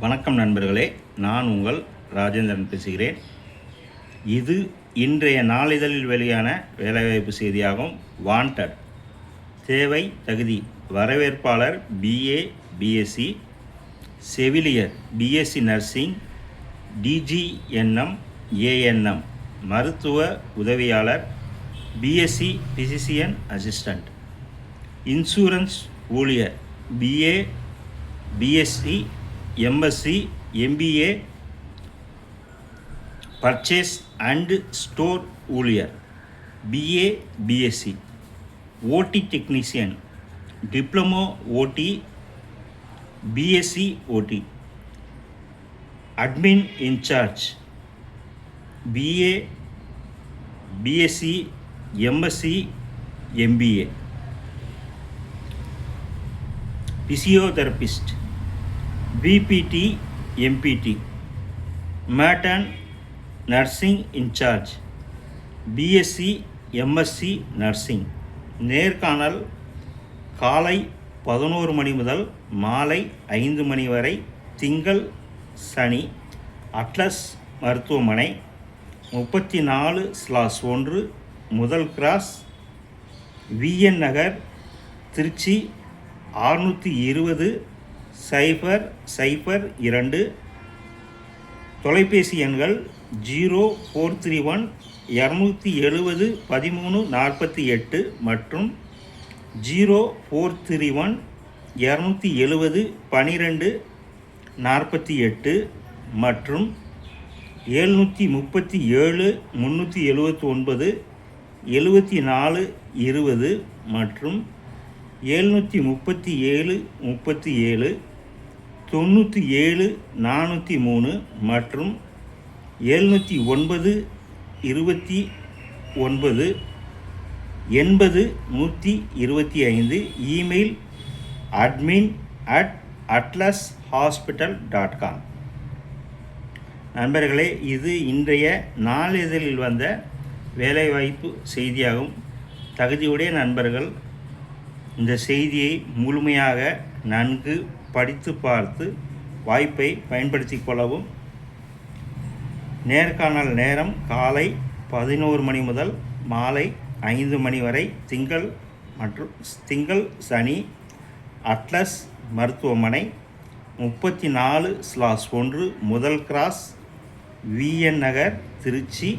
வணக்கம் நண்பர்களே, நான் உங்கள் ராஜேந்திரன் பேசுகிறேன். இது இன்றைய நாளிதழில் வெளியான வேலைவாய்ப்பு செய்தியாகும். வாண்டட் தேவை தகுதி வரவேற்பாளர் பிஏ பிஎஸ்சி, செவிலியர் பிஎஸ்சி நர்சிங், டிஜிஎன்எம் ஏஎன்எம் மருத்துவ உதவியாளர், பிஎஸ்சி பிசிசியன் அசிஸ்டண்ட், இன்சூரன்ஸ் ஊழியர் BA BSc MSc MBA, purchase and store ஊழியர் BA BSc, OT technician, diploma OT, BSc OT, admin incharge BA BSc MSc MBA, physiotherapist BPT MPT, matron nursing incharge BSc MSc nursing. நேர்காணல் காலை 11 மணி முதல் மாலை 5 மணி வரை, திங்கள் சனி, atlas மருத்துவமனை, 34/1 முதல் cross, VN நகர், திருச்சி 620-002. தொலைபேசி எண்கள் 0431-270-1348 மற்றும் 0431-270-1248 மற்றும் 737-379-7420 மற்றும் 737-37-97-403 மற்றும் 709-29-80-125. Email admin@atlashospital.com. நண்பர்களே, இது இன்றைய நாளிதழில் வந்த வேலைவாய்ப்பு செய்தியாகும். தகுதியுடைய நண்பர்கள் இந்த செய்தியை முழுமையாக நன்கு படித்து பார்த்து வாய்ப்பை பயன்படுத்தி கொள்ளவும். நேர்காணல் நேரம் காலை 11 மணி முதல் மாலை 5 மணி வரை, திங்கள் சனி, அட்லஸ் மருத்துவமனை, 34/1 முதல் கிராஸ், விஎன் நகர், திருச்சி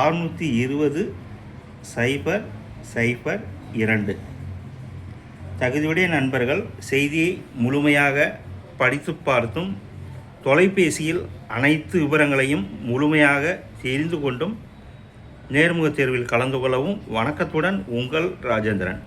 620-002. தகுதியுடைய நண்பர்கள் செய்தியை முழுமையாக படித்து பார்த்தும் தொலைபேசியில் அனைத்து விவரங்களையும் முழுமையாக தெரிந்து கொண்டும் நேர்முகத் தேர்வில் கலந்து கொள்ளவும். வணக்கத்துடன் உங்கள் ராஜேந்திரன்.